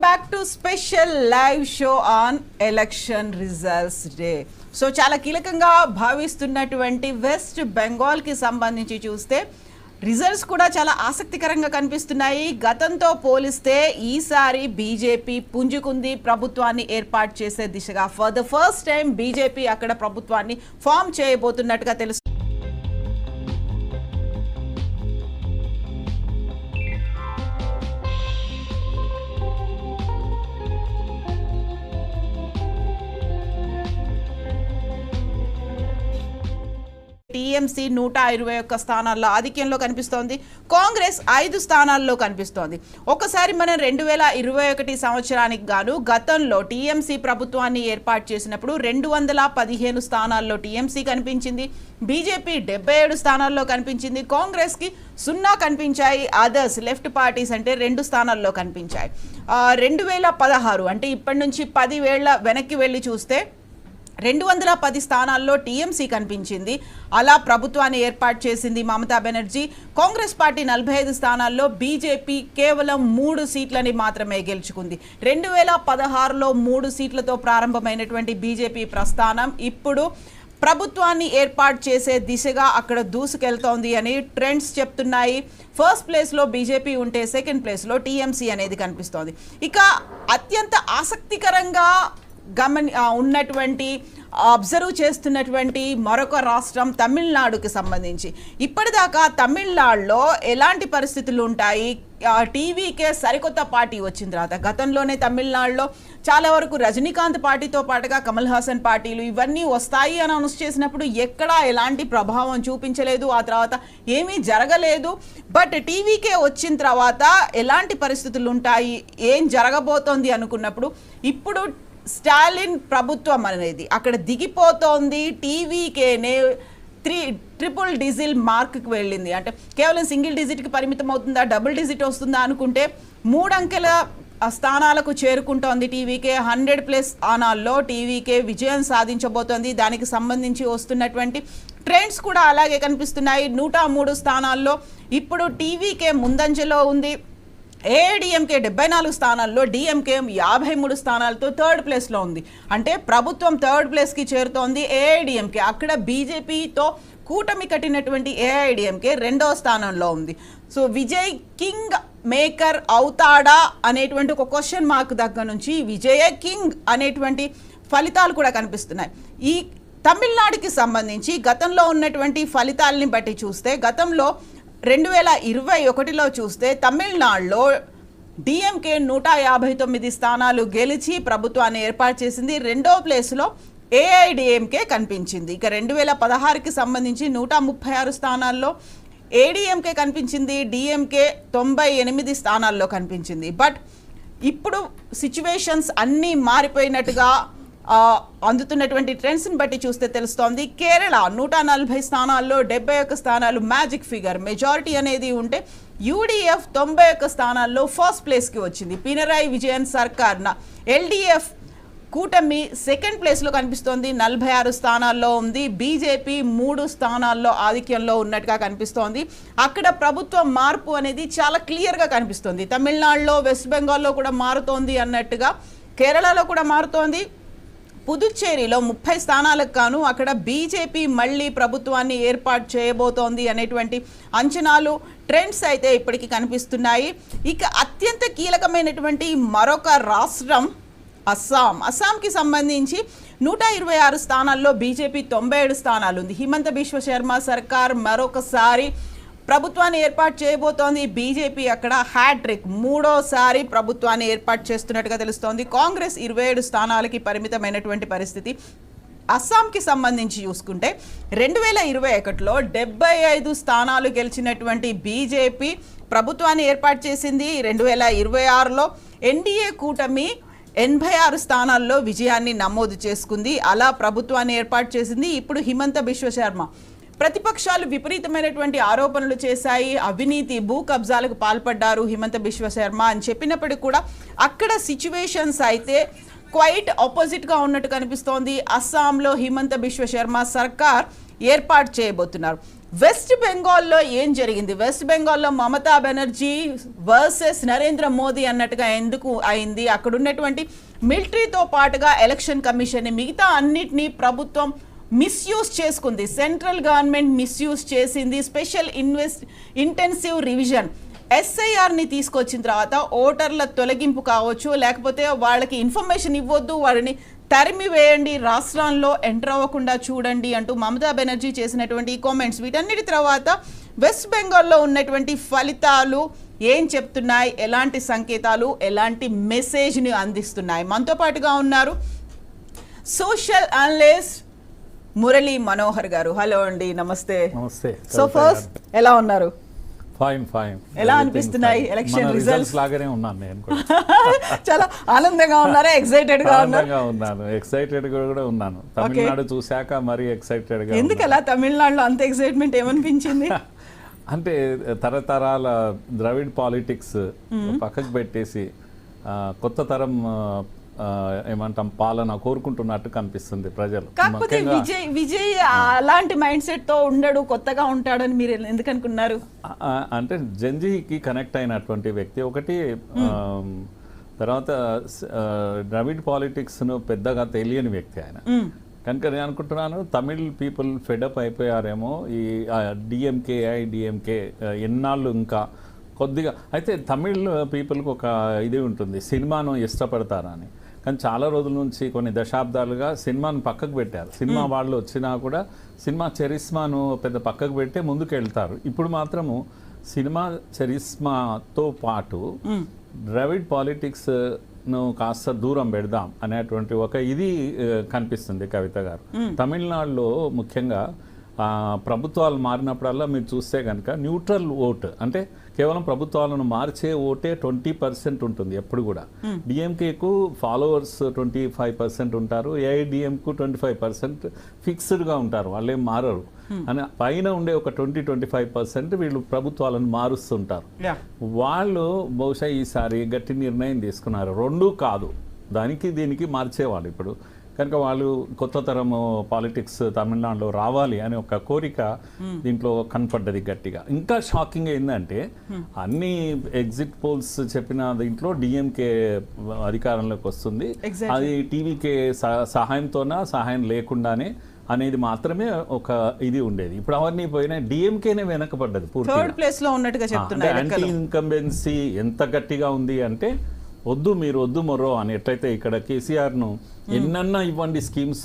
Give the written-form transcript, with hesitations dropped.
Back to special live show on election results day. So చాలా కీలకంగా భావిస్తున్నటువంటి west Bengal కి సంబంధించి చూస్తే రిజల్ట్స్ కూడా చాలా ఆసక్తికరంగా కనిపిస్తున్నాయి. గతంతో పోలిస్తే ఈసారి బీజేపీ పుంజుకుంది ప్రభుత్వాన్ని ఏర్పాటు చేసే దిశగా. For the first time BJP అక్కడ ప్రభుత్వాన్ని ఫామ్ చేయబోతున్నట్టుగా తెలుసు. టీఎంసీ 121 స్థానాల్లో ఆధిక్యంలో కనిపిస్తోంది. కాంగ్రెస్ 5 స్థానాల్లో కనిపిస్తోంది. ఒకసారి మనం 2021 సంవత్సరానికి గాను గతంలో టీఎంసీ ప్రభుత్వాన్ని ఏర్పాటు చేసినప్పుడు 215 స్థానాల్లో టీఎంసీ కనిపించింది. బీజేపీ 77 స్థానాల్లో కనిపించింది. కాంగ్రెస్కి 0 కనిపించాయి. అదర్స్ లెఫ్ట్ పార్టీస్ అంటే 2 స్థానాల్లో కనిపించాయి. 2016 అంటే ఇప్పటి నుంచి 10 ఏళ్ల వెనక్కి వెళ్ళి చూస్తే 210 స్థానాల్లో టీఎంసీ కనిపించింది. అలా ప్రభుత్వాన్ని ఏర్పాటు చేసింది మమతా బెనర్జీ. కాంగ్రెస్ పార్టీ 45 స్థానాల్లో, బీజేపీ కేవలం 3 సీట్లని మాత్రమే గెలుచుకుంది. 2016లో 3 సీట్లతో ప్రారంభమైనటువంటి బీజేపీ ప్రస్థానం ఇప్పుడు ప్రభుత్వాన్ని ఏర్పాటు చేసే దిశగా అక్కడ దూసుకెళ్తోంది అని ట్రెండ్స్ చెప్తున్నాయి. ఫస్ట్ ప్లేస్లో బీజేపీ ఉంటే సెకండ్ ప్లేస్లో టీఎంసీ అనేది కనిపిస్తోంది. ఇక అత్యంత ఆసక్తికరంగా ఉన్నటువంటి అబ్జర్వ్ చేస్తున్నటువంటి మరొక రాష్ట్రం తమిళనాడుకి సంబంధించి. ఇప్పటిదాకా తమిళనాడులో ఎలాంటి పరిస్థితులు ఉంటాయి? టీవీకే సరికొత్త పార్టీ వచ్చిన తర్వాత గతంలోనే తమిళనాడులో చాలా వరకు రజనీకాంత్ పార్టీతో పాటుగా కమల్ హాసన్ పార్టీలు ఇవన్నీ వస్తాయి అని అనౌన్స్ చేసినప్పుడు ఎక్కడా ఎలాంటి ప్రభావం చూపించలేదు. ఆ తర్వాత ఏమీ జరగలేదు. బట్ టీవీకే వచ్చిన తర్వాత ఎలాంటి పరిస్థితులు ఉంటాయి, ఏం జరగబోతోంది అనుకున్నప్పుడు ఇప్పుడు స్టాలిన్ ప్రభుత్వం అనేది అక్కడ దిగిపోతోంది. టీవీకేనే ట్రిపుల్ డిజిట్ మార్క్కి వెళ్ళింది. అంటే కేవలం సింగిల్ డిజిట్కి పరిమితం అవుతుందా, డబుల్ డిజిట్ వస్తుందా అనుకుంటే 3 అంకెల స్థానాలకు చేరుకుంటోంది టీవీకే. 100+ స్థానాల్లో టీవీకే విజయం సాధించబోతోంది. దానికి సంబంధించి వస్తున్నటువంటి ట్రెండ్స్ కూడా అలాగే కనిపిస్తున్నాయి. 103 స్థానాల్లో ఇప్పుడు టీవీకే ముందంజలో ఉంది. ఏఐడిఎంకే 74 స్థానాల్లో, డిఎంకే 53 స్థానాలతో థర్డ్ ప్లేస్లో ఉంది. అంటే ప్రభుత్వం థర్డ్ ప్లేస్కి చేరుతోంది. ఏఐడిఎంకే అక్కడ బీజేపీతో కూటమి కట్టినటువంటి ఏఐడిఎంకే 2వ స్థానంలో ఉంది. సో విజయ్ కింగ్ మేకర్ అవుతాడా అనేటువంటి ఒక క్వశ్చన్ మార్క్ దగ్గర నుంచి విజయ కింగ్ అనేటువంటి ఫలితాలు కూడా కనిపిస్తున్నాయి. ఈ తమిళనాడుకి సంబంధించి గతంలో ఉన్నటువంటి ఫలితాలని బట్టి చూస్తే గతంలో 2021లో చూస్తే తమిళనాడులో డిఎంకే 159 స్థానాలు గెలిచి ప్రభుత్వాన్ని ఏర్పాటు చేసింది. 2వ ప్లేస్లో ఏఐడిఎంకే కనిపించింది. ఇక 2016కి సంబంధించి 136 స్థానాల్లో ఏడిఎంకే కనిపించింది. డిఎంకే 98 స్థానాల్లో కనిపించింది. బట్ ఇప్పుడు సిచ్యువేషన్స్ అన్నీ మారిపోయినట్టుగా అందుతున్నటువంటి ట్రెండ్స్ని బట్టి చూస్తే తెలుస్తోంది. కేరళ 140 స్థానాల్లో 71 స్థానాలు మ్యాజిక్ ఫిగర్ మెజారిటీ అనేది ఉంటే యూడిఎఫ్ 91 స్థానాల్లో ఫస్ట్ ప్లేస్కి వచ్చింది. పినరాయి విజయన్ సర్కార్ ఎల్డిఎఫ్ కూటమి సెకండ్ ప్లేస్లో కనిపిస్తోంది, 46 స్థానాల్లో ఉంది. బీజేపీ 3 స్థానాల్లో ఆధిక్యంలో ఉన్నట్టుగా కనిపిస్తోంది. అక్కడ ప్రభుత్వ మార్పు అనేది చాలా క్లియర్గా కనిపిస్తోంది. తమిళనాడులో, వెస్ట్ బెంగాల్లో కూడా మారుతోంది అన్నట్టుగా కేరళలో కూడా మారుతోంది. పుదుచ్చేరిలో 30 స్థానాలకు గాను అక్కడ బీజేపీ మళ్ళీ ప్రభుత్వాన్ని ఏర్పాటు చేయబోతోంది అనేటువంటి అంచనాలు, ట్రెండ్స్ అయితే ఇప్పటికీ కనిపిస్తున్నాయి. ఇక అత్యంత కీలకమైనటువంటి మరొక రాష్ట్రం అస్సాంకి సంబంధించి 126 స్థానాల్లో బీజేపీ 97 స్థానాలు ఉంది. హిమంత బిశ్వ శర్మ సర్కార్ మరొకసారి ప్రభుత్వాన్ని ఏర్పాటు చేయబోతోంది. బీజేపీ అక్కడ హ్యాట్రిక్ 3వసారి ప్రభుత్వాన్ని ఏర్పాటు చేస్తున్నట్టుగా తెలుస్తోంది. కాంగ్రెస్ 27 స్థానాలకి పరిమితమైనటువంటి పరిస్థితి. అస్సాంకి సంబంధించి చూసుకుంటే 2021లో 75 స్థానాలు గెలిచినటువంటి బీజేపీ ప్రభుత్వాన్ని ఏర్పాటు చేసింది. 2026లో ఎన్డీఏ కూటమి 86 స్థానాల్లో విజయాన్ని నమోదు చేసుకుంది. అలా ప్రభుత్వాన్ని ఏర్పాటు చేసింది. ఇప్పుడు హిమంత బిశ్వ శర్మ ప్రతిపక్షాలు విపరీతమైనటువంటి ఆరోపణలు చేశాయి. అవినీతి, భూ కబ్జాలకు పాల్పడ్డారు హిమంత బిశ్వ శర్మ అని చెప్పినప్పటికీ కూడా అక్కడ సిచ్యువేషన్స్ అయితే క్వైట్ ఆపోజిట్గా ఉన్నట్టు కనిపిస్తోంది. అస్సాంలో హిమంత బిశ్వ శర్మ సర్కార్ ఏర్పాటు చేయబోతున్నారు. వెస్ట్ బెంగాల్లో ఏం జరిగింది? వెస్ట్ బెంగాల్లో మమతా బెనర్జీ వర్సెస్ నరేంద్ర మోదీ అన్నట్టుగా ఎందుకు అయింది? అక్కడ ఉన్నటువంటి మిలిటరీతో పాటుగా ఎలక్షన్ కమిషన్ మిగతా అన్నిటినీ ప్రభుత్వం మిస్యూజ్ చేసుకుంది. సెంట్రల్ గవర్నమెంట్ మిస్యూజ్ చేసింది. స్పెషల్ ఇంటెన్సివ్ రివిజన్ SIRని తీసుకొచ్చిన తర్వాత ఓటర్ల తొలగింపు కావచ్చు, లేకపోతే వాళ్ళకి ఇన్ఫర్మేషన్ ఇవ్వద్దు, వాడిని తరిమి వేయండి, రాష్ట్రాల్లో ఎంటర్ అవ్వకుండా చూడండి అంటూ మమతా బెనర్జీ చేసినటువంటి కామెంట్స్, వీటన్నిటి తర్వాత వెస్ట్ బెంగాల్లో ఉన్నటువంటి ఫలితాలు ఏం చెప్తున్నాయి, ఎలాంటి సంకేతాలు, ఎలాంటి మెసేజ్ని అందిస్తున్నాయి? మనతో పాటుగా ఉన్నారు సోషల్ అనలిస్ట్ మురళీ మనోహర్ గారు. హలో అండి, నమస్తే. నమస్తే. సో ఫస్ట్ ఎలా ఉన్నారు? ఫైన్. ఎలా అనిపిస్తున్నాయి ఎలక్షన్ రిజల్ట్స్? లాగానే ఉన్నాను నేను కూడా. చాలా ఆనందంగా ఉన్నారా? ఎక్సైటెడ్ గా ఉన్నాను. ఎక్సైటెడ్ కూడా ఉన్నాను. తమిళనాడు చూశాక మరి ఎక్సైటెడ్ గా. ఎందుకు అలా తమిళనాడులో అంత ఎక్సైట్మెంట్ ఏమనిపించింది? అంటే తరతరాల ద్రవిడ్ పాలిటిక్స్ పక్కకు పెట్టేసి కొత్త తరం ఏమంటాం పాలన కోరుకుంటున్నట్టు కనిపిస్తుంది ప్రజలు. కాకపోతే విజయ్ అలాంటి మైండ్ సెట్ తో ఉండడు, కొత్తగా ఉంటాడని మీరు ఎందుకు అనుకున్నారు? అంటే జంజీకి కనెక్ట్ అయినటువంటి వ్యక్తి ఒకటి. తర్వాత ద్రవిడ్ పాలిటిక్స్ ను పెద్దగా తెలియని వ్యక్తి ఆయన. కనుక నేను అనుకుంటున్నాను తమిళ్ పీపుల్ ఫెడప్ అయిపోయారేమో ఈ డిఎంకే ఎన్నాళ్ళు ఇంకా కొద్దిగా. అయితే తమిళ్ పీపుల్కి ఒక ఇది ఉంటుంది, సినిమాను ఇష్టపడతారని. కానీ చాలా రోజుల నుంచి కొన్ని దశాబ్దాలుగా సినిమాను పక్కకు పెట్టారు. సినిమా వాళ్ళు వచ్చినా కూడా సినిమా చరిస్మాను పెద్ద పక్కకు పెట్టే ముందుకు వెళ్తారు. ఇప్పుడు మాత్రము సినిమా చరిస్మాతో పాటు ద్రవిడ్ పాలిటిక్స్ ను కాస్త దూరం పెడదాం అనేటువంటి ఒక ఇది కనిపిస్తుంది కవిత గారు. తమిళనాడులో ముఖ్యంగా ప్రభుత్వాలు మారినప్పుడల్లా మీరు చూస్తే కనుక న్యూట్రల్ ఓట్, అంటే కేవలం ప్రభుత్వాలను మార్చే ఓటే 20% ఉంటుంది ఎప్పుడు కూడా. డిఎంకేకు ఫాలోవర్స్ 25% ఉంటారు, ఏఐడిఎంకు 25% ఫిక్స్డ్గా ఉంటారు, వాళ్ళేం మారరు. అని పైన ఉండే ఒక 20-25% వీళ్ళు ప్రభుత్వాలను మారుస్తుంటారు. వాళ్ళు బహుశా ఈసారి గట్టి నిర్ణయం తీసుకున్నారు, రెండూ కాదు దానికి దీనికి మార్చేవాళ్ళు ఇప్పుడు. కనుక వాళ్ళు కొత్త తరం పాలిటిక్స్ తమిళనాడులో రావాలి అనే ఒక కోరిక దీంట్లో కనపడ్డది గట్టిగా. ఇంకా షాకింగ్ ఏంటంటే అన్ని ఎగ్జిట్ పోల్స్ చెప్పిన దీంట్లో డిఎంకే అధికారంలోకి వస్తుంది. అది టీవీకే సహాయం లేకుండానే అనేది మాత్రమే ఒక ఇది ఉండేది. ఇప్పుడు అవన్నీ పోయినా డిఎంకేనే వెనకబడ్డది పూర్తిగా. యాంటీ ఇన్కంబెన్సీ ఎంత గట్టిగా ఉంది అంటే వద్దు మీరు వద్దు మొర్రో అని. ఎట్లయితే ఇక్కడ కేసీఆర్ను ఎన్నన్నా ఇవ్వండి స్కీమ్స్